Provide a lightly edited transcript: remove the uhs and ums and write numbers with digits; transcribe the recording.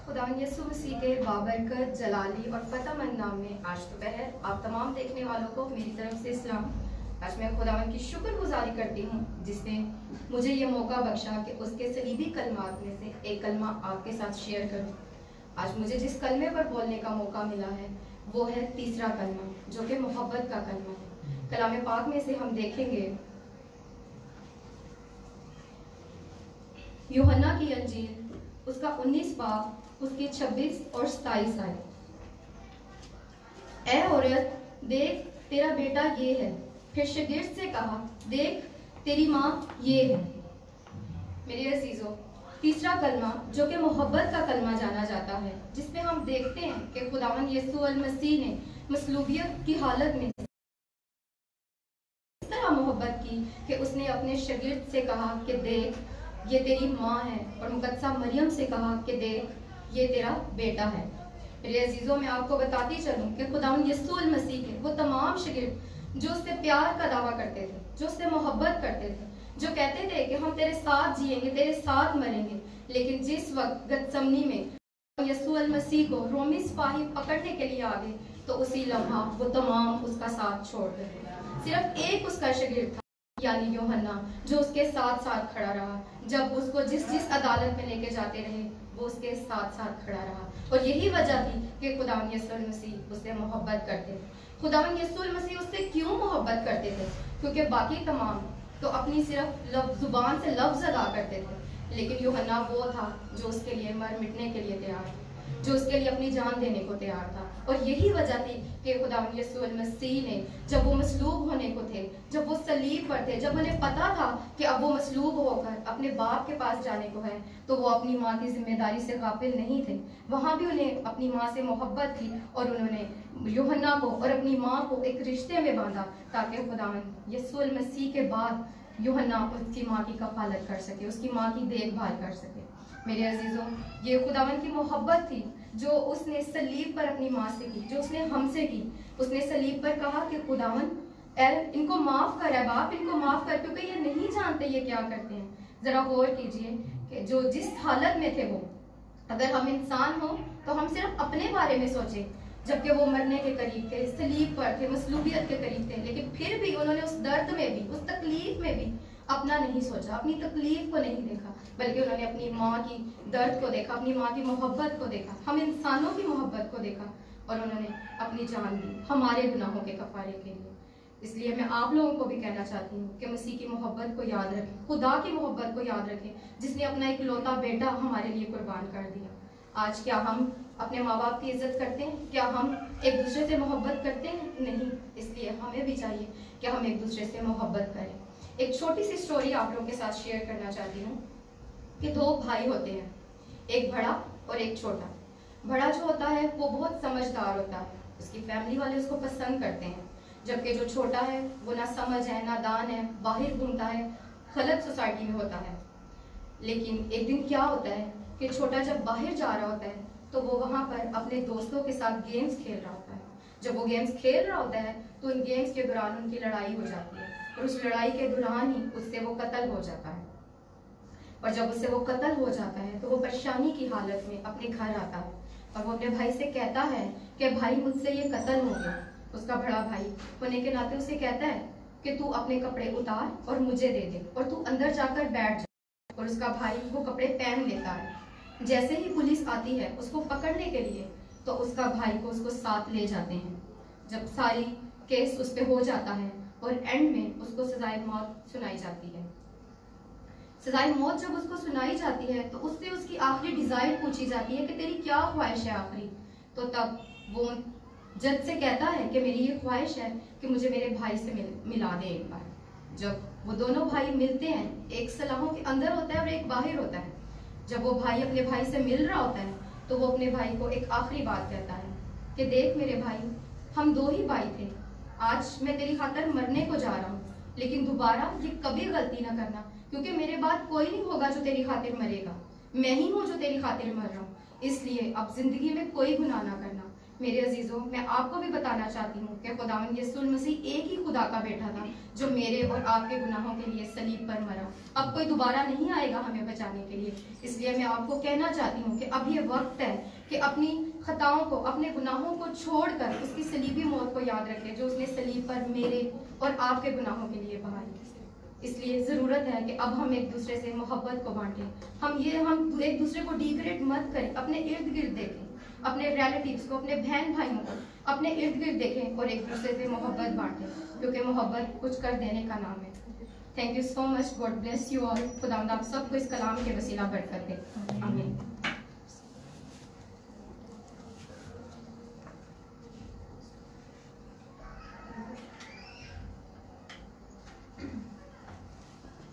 खुदावंद यीशु मसीह के बाबरकत जलाली और फतेहमंद नाम में आज दोपहर आप तमाम देखने वालों को मेरी तरफ से इस्लाम। आज मैं खुदावंद की शुक्रगुजारी करती हूँ जिसने मुझे ये मौका बख्शा कि उसके सलीबी कलमात में से एक कलमा आपके साथ शेयर करूँ। आज मुझे जिस कलमे पर बोलने का मौका मिला है वो है तीसरा कलमा, जो कि मोहब्बत का कलमा है। कलाम पाक में से हम देखेंगे यूहन्ना की अंजील उसका 19 बाब उसकी 26 और 27 आए। ए औरत, देख तेरा बेटा ये है। फिर शागिर्द से कहा, देख तेरी माँ ये है। मेरे अजीजों, तीसरा कलमा जो कि मोहब्बत का कलमा जाना जाता है, जिसमें हम देखते हैं कि खुदावंद यीशु अल मसीह ने मसलूबियत की हालत में इस तरह मोहब्बत की कि उसने अपने शागिर्द से कहा कि देख ये तेरी माँ है, और मुकद्दसा मरियम से कहा कि देख ये तेरा बेटा है। मेरे अजीजों, मैं आपको बताती चलूं कि खुदावंद यीशु अल मसीह के वो तमाम शागिर्द जो उससे प्यार का दावा करते थे, जो उससे मोहब्बत करते थे, जो कहते थे कि हम तेरे साथ जिएंगे, तेरे साथ मरेंगे, लेकिन जिस वक्त गतसमनी में यीशु अल मसीह को रोमी सिपाही पकड़ने के लिए आ गए तो उसी लम्हा वो तमाम उसका साथ छोड़ गए। सिर्फ एक उसका शागिर्द था, यानी यूहन्ना, जो उसके साथ साथ खड़ा रहा। जब उसको जिस अदालत में लेके जाते रहे वो उसके साथ साथ खड़ा रहा। और यही वजह थी कि खुदावंद यीशु मसीह उससे मोहब्बत करते थे। खुदावंद यीशु मसीह उससे क्यों मोहब्बत करते थे? क्योंकि बाकी तमाम तो अपनी सिर्फ जुबान से लफ्ज अदा करते थे, लेकिन यूहन्ना वो था जो उसके लिए मर मिटने के लिए तैयार था, जो उसके लिए अपनी जान देने को तैयार था। और यही वजह थी कि खुदावंद यीशु मसीह ने जब वो मसलूब होने को थे, जब वो सलीब पर थे, जब उन्हें पता था कि अब वो मसलूब होकर अपने बाप के पास जाने को है, तो वो अपनी माँ की जिम्मेदारी से गाफिल नहीं थे। वहां भी उन्हें अपनी माँ से मोहब्बत थी और उन्होंने यूहन्ना को और अपनी माँ को एक रिश्ते में बांधा ताकि खुदावंद यीशु मसीह के बाद यूहन्ना उसकी माँ की कफालत कर सके, उसकी माँ की देखभाल कर सके। मेरे अजीजों, ये खुदावंद की मोहब्बत थी जो उसने सलीब पर अपनी माँ से की, जो उसने हमसे की। उसने सलीब पर कहा कि खुदावंद इनको माफ कर, बाप इनको माफ कर, क्योंकि ये नहीं जानते ये क्या करते हैं। जरा गौर कीजिए कि जो जिस हालत में थे वो, अगर हम इंसान हो तो हम सिर्फ अपने बारे में सोचें, जबकि वो मरने के करीब थे, सलीब पर थे, मसलूबियत के करीब थे, लेकिन फिर भी उन्होंने उस दर्द में भी, उस तकलीफ में भी अपना नहीं सोचा, अपनी तकलीफ को नहीं देखा, बल्कि उन्होंने अपनी माँ की दर्द को देखा, अपनी माँ की मोहब्बत को देखा, हम इंसानों की मोहब्बत को देखा, और उन्होंने अपनी जान दी हमारे गुनाहों के कफारे के लिए। इसलिए मैं आप लोगों को भी कहना चाहती हूँ कि मसीह की मोहब्बत को याद रखें, खुदा की मोहब्बत को याद रखें, जिसने अपना इकलौता बेटा हमारे लिए कुर्बान कर दिया। आज क्या हम अपने माँ बाप की इज्जत करते हैं? क्या हम एक दूसरे से मोहब्बत करते हैं? नहीं। इसलिए हमें भी चाहिए कि हम एक दूसरे से मोहब्बत करें। एक छोटी सी स्टोरी आप लोगों के साथ शेयर करना चाहती हूँ कि दो भाई होते हैं, एक बड़ा और एक छोटा। बड़ा जो होता है वो बहुत समझदार होता है, उसकी फैमिली वाले उसको पसंद करते हैं, जबकि जो छोटा है वो ना समझ है, ना दान है, बाहर घूमता है, गलत सोसाइटी में होता है। लेकिन एक दिन क्या होता है कि छोटा जब बाहर जा रहा होता है तो वो वहाँ पर अपने दोस्तों के साथ गेम्स खेल रहा होता है। जब वो गेम्स खेल रहा होता है तो उन गेम्स के दौरान उनकी लड़ाई हो जाती है, और उस लड़ाई के दौरान ही उससे वो कत्ल हो जाता है। और जब उससे वो कत्ल हो जाता है तो वो परेशानी की हालत में अपने घर आता है, और वो अपने भाई से कहता है कि भाई मुझसे ये कत्ल हो गया। उसका बड़ा भाई होने के नाते उसे कहता है कि तू अपने कपड़े उतार और मुझे दे दे, और तू अंदर जाकर बैठ जा। और उसका भाई वो कपड़े पहन लेता है। जैसे ही पुलिस आती है उसको पकड़ने के लिए, तो उसका भाई को उसको साथ ले जाते हैं। जब सारी केस उस पर हो जाता है और एंड में उसको सजाए मौत सुनाई जाती है। सजाए मौत जब उसको सुनाई जाती है तो उससे उसकी आखिरी डिजायर पूछी जाती है कि तेरी क्या ख्वाहिश है आखिरी। तो तब वो जज से कहता है कि मेरी ये ख्वाहिश है कि मुझे मेरे भाई से मिला दे एक बार। जब वो दोनों भाई मिलते हैं, एक सलाहों के अंदर होता है और एक बाहर होता है। जब वो भाई अपने भाई से मिल रहा होता है तो वो अपने भाई को एक आखिरी बात कहता है कि देख मेरे भाई, हम दो ही भाई थे, आज मैं तेरी खातिर मरने को जा रहा हूँ, लेकिन दोबारा ये कभी गलती ना करना, क्योंकि मेरे बाद कोई नहीं होगा जो तेरी खातिर मरेगा, मैं ही हूँ जो तेरी खातिर मर रहा हूँ। इसलिए अब जिंदगी में कोई गुनाह ना करना, मेरे अजीजों, मैं आपको भी बताना चाहती हूँ कि खुदावंद यीशु मसीह एक ही खुदा का बेटा था जो मेरे और आपके गुनाहों के लिए सलीब पर मरा। अब कोई दोबारा नहीं आएगा हमें बचाने के लिए। इसलिए मैं आपको कहना चाहती हूँ कि अब ये वक्त है कि अपनी खताओं को, अपने गुनाहों को छोड़कर उसकी सलीबी मौत को याद रखें जो उसने सलीब पर मेरे और आपके गुनाहों के लिए बहाई। इसलिए ज़रूरत है कि अब हम एक दूसरे से मोहब्बत को बांटें। हम एक दूसरे को डिग्रेड मत करें, अपने इर्द गिर्द देखें, अपने रिलेटिव्स को, अपने बहन भाइयों को अपने इर्द गिर्द देखें और एक दूसरे से मोहब्बत बांटें, क्योंकि मोहब्बत कुछ कर देने का नाम है। Thank you so much. God bless you all. खुदा आप सबको इस कलाम के वसीला बरकत दे।